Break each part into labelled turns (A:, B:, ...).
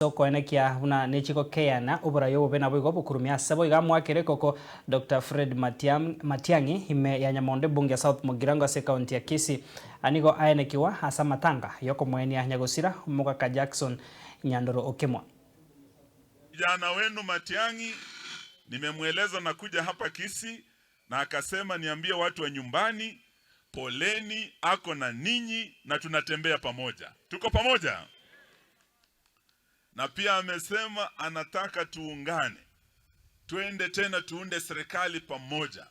A: soko enekia una nechiko keana ubora yo bena bwigo bukurumia sabo igamwakire koko Dr. Fred Matiang'i hime ya Nyamonde bunge South Mugirango se county ya Kisii anigo aenekiwa hasa matanga yoko mweni Nyagosira Mugaka Jackson Nyandoro Okemwa.
B: Kijana wenu Matiang'i nimemweleza na kuja hapa Kisii na akasema niambie watu wa nyumbani poleni, ako na ninyi na tunatembea pamoja. Tuko pamoja? Na pia amesema anataka tuungane. Tuende tena tuunde serikali pamoja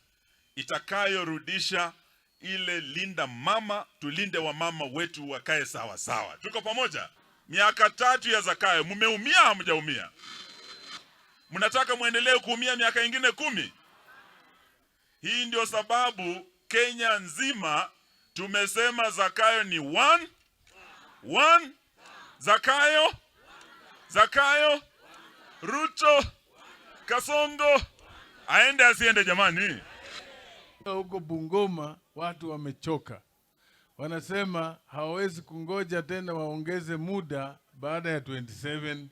B: itakayorudisha ile linda mama, tulinde wa mama wetu wakae sawa sawa. Tuko pamoja? Miaka 3 ya Zakayo, mumeumia hamjaumia? Mnataka muendelee kuumia miaka ingine 10? Hii ndio sababu Kenya nzima tumesema Zakayo ni one. Zakayo, Ruto, Kasongo, aende asiende jamani.
C: Huko Bungoma watu wamechoka. Wanasema hawawezi kungoja tena waongeze muda baada ya 27.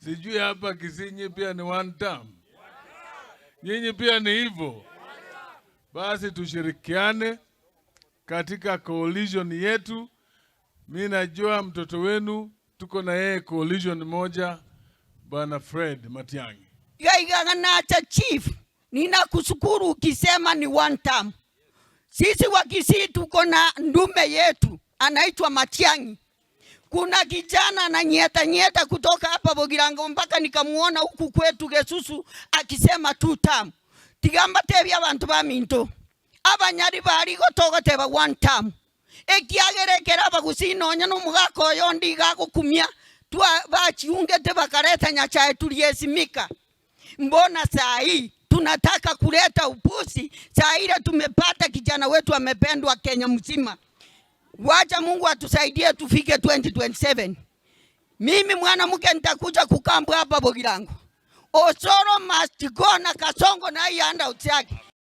C: Sijui hapa Kisii pia ni one term. Nyinyi pia ni hivyo. Basi tushirikiane katika coalition yetu. Mimi najua mtoto wenu tuko na yeye coalition moja, Bwana Fred Matiang'i.
D: Gaigaga chief, ninakushukuru ukisema ni one term. Sisi wa Kisii tuko na ndume yetu anaitwa Matiang'i. Kuna kijana na nyeta kutoka hapa Bogirango mpaka nikamuona huku kwetu Gesusu akisema 2 term. Tigamba tebya abantu ba minto. Abanyari bari gotogo teba 1 term. Ekiagerekera bagusinonya no mugako yondi gagukumia twa bachiungete bakareta nyachae tuliesimika. Mbona saa hii tunataka kuleta upusi? Saa ile tumepata kijana wetu amependwa Kenya mzima. Wacha Mungu atusaidie tufike 2027. Mimi mwanamke nitakuja kukambwa hapa Bogirango. Osoro must go na Kasongo na hii handout yake.